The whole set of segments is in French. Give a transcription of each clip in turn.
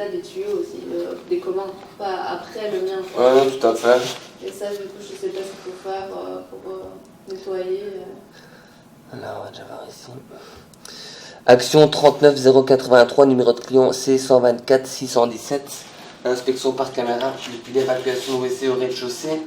t'as des tuyaux aussi, des communs, pas après le mien. Ouais, tout à fait. Et ça, du coup, je sais pas ce qu'il faut faire pour nettoyer. Alors, on va déjà voir ici. Action 39 083, numéro de client C124 617. Inspection par caméra depuis l'évacuation WC au rez-de-chaussée.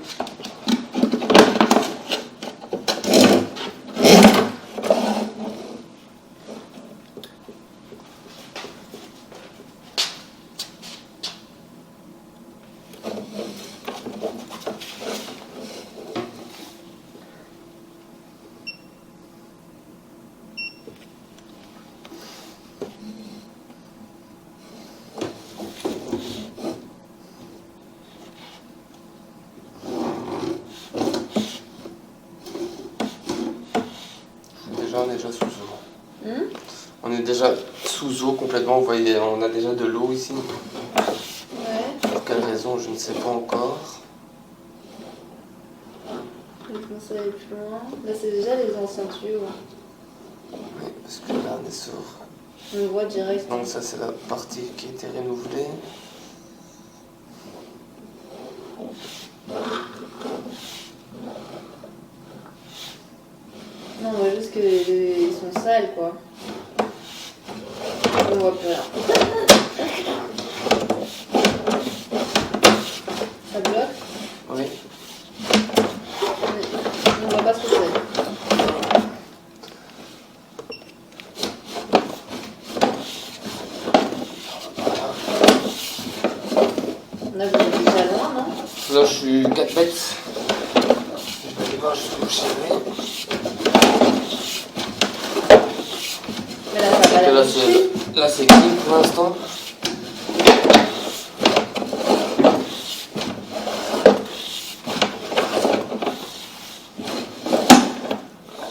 On est déjà sous eau. On est déjà sous eau complètement, vous voyez, on a déjà de l'eau ici. Ouais. Pour quelle raison, je ne sais pas encore. Je vais commencer à aller plus loin. Là, c'est déjà les anciens tuyaux. Oui, parce que là, on est sur... On le voit direct. Donc ça, c'est la partie qui a été renouvelée. Non, on voit juste qu'ils sont sales, quoi. On voit plus rien. Ça bloque? Oui. On voit pas ce que c'est. Là, vous êtes déjà loin, non? Là, je suis 4 mètres. Je vais aller voir jusqu'où je suis allé. Mais là, ça va pas la toucher. Là, c'est clean pour l'instant. Je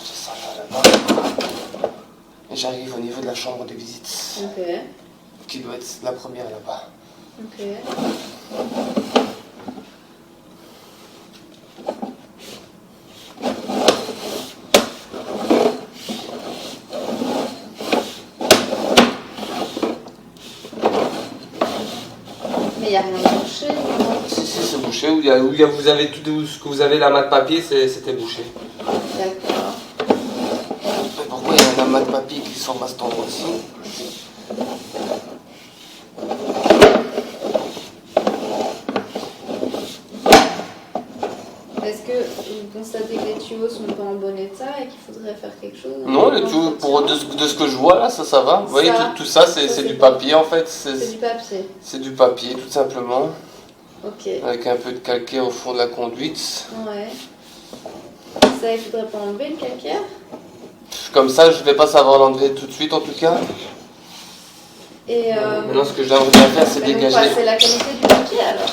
descends là-bas. Et j'arrive au niveau de la chambre de visite. Ok. Qui doit être la première là-bas. Ok. Mais il n'y a rien de bouché. Si, c'est bouché. Vous avez tout ce que vous avez, l'amas de papier, c'était bouché. D'accord. Mais pourquoi il y a un amas de papier qui sort à cet endroit-ci? Est-ce que vous constatez que les tuyaux sont pas en bon état et qu'il faudrait faire quelque chose? Non, les tuyaux, de ce que je vois là, ça va. Vous voyez, tout ça, c'est du papier en fait. C'est du papier. C'est du papier, tout simplement. Ok. Avec un peu de calcaire au fond de la conduite. Ouais. Ça, il faudrait pas enlever le calcaire? Comme ça, je vais pas savoir l'enlever tout de suite en tout cas. Et Maintenant, ce que j'aimerais bien faire, c'est dégager. C'est la qualité du papier alors?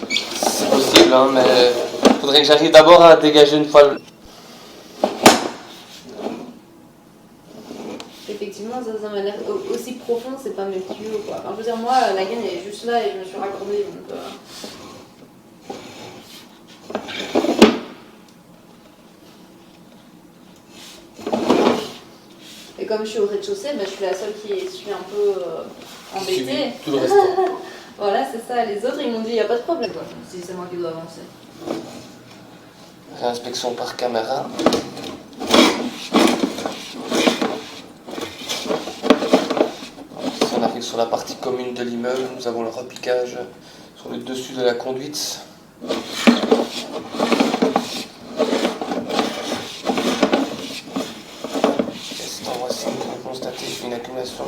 C'est possible, hein, mais il faudrait que j'arrive d'abord à dégager une fois. Effectivement, ça m'a l'air aussi profond, c'est pas mes tuyaux quoi. Enfin, je veux dire, moi, la gaine elle est juste là et je me suis raccordée donc. Et comme je suis au rez-de-chaussée, je suis la seule qui suis un peu embêtée. Tout le reste. Voilà, c'est ça. Les autres, ils m'ont dit, il n'y a pas de problème. Si c'est moi qui dois avancer. Réinspection par caméra. Si on arrive sur la partie commune de l'immeuble, nous avons le repiquage sur le dessus de la conduite. Une accumulation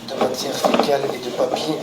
de matière fécale et de papier.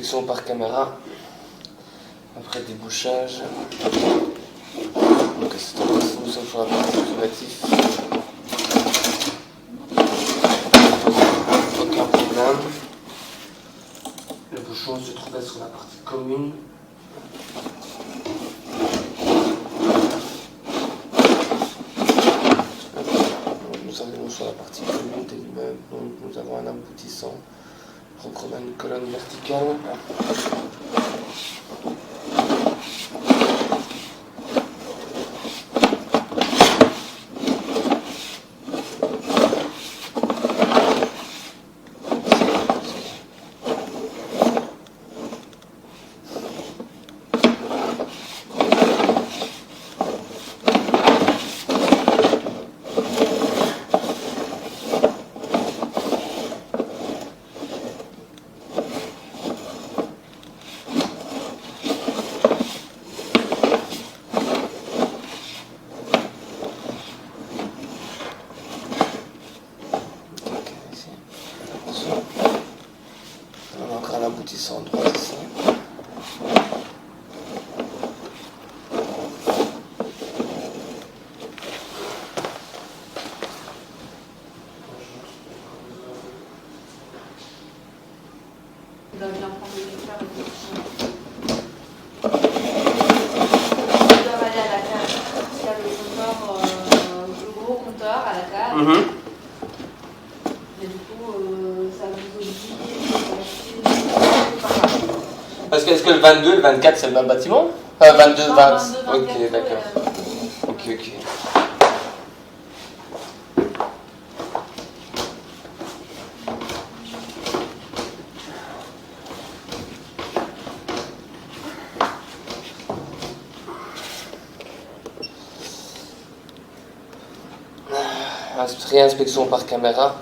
Réinspection par caméra. Après débouchage. Donc cette fois-ci nous sommes sur la partie privative. Aucun problème. Le bouchon se trouvait sur la partie commune. Nous arrivons sur la partie commune de l'immeuble. Donc nous avons un aboutissant. Proprement une colonne verticale. On a encore un aboutissant droit ici. Il va bien prendre le lecteur et tout. Ils doivent aller à la cave. Il y a le compteur, le gros compteur à la cave. Et du coup, ça vous oblige Parce que est-ce que le 22 et le 24 c'est le même bâtiment 22, 20. Ok, d'accord. Ok. Réinspection par caméra.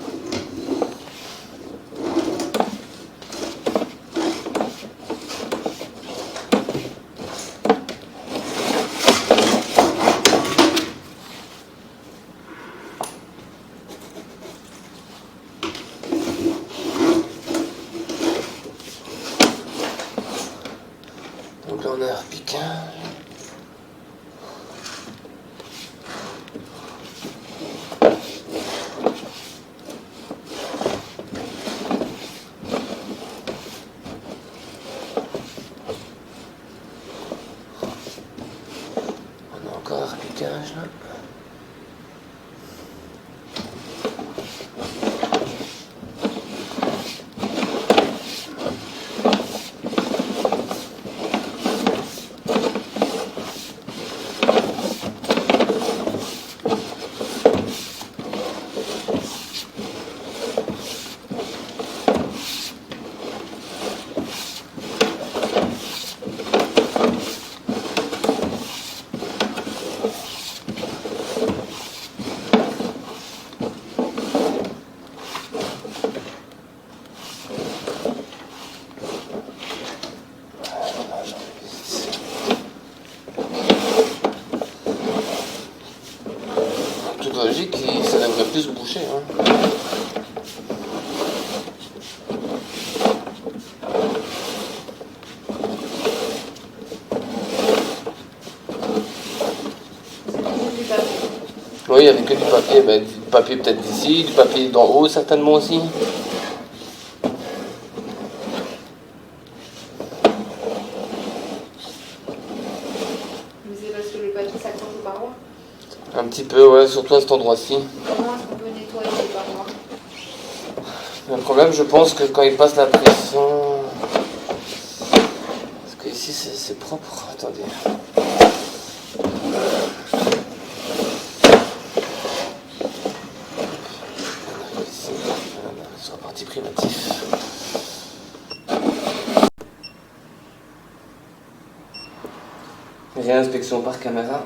Donc là on a un repiquage. On a encore un repiquage là. Toute logique, ça devrait plus boucher. Hein. Oui, il n'y avait que du papier. Ben, du papier peut-être d'ici, du papier d'en haut certainement aussi. Mais c'est parce que le papier s'accroche aux parois. Un petit peu, ouais, surtout à cet endroit-ci. Comment est-ce qu'on peut nettoyer les parois? Le problème, je pense que quand il passe la pression... Parce que ici, c'est propre. Attendez. On arrive ici, sur la partie privative. Réinspection par caméra.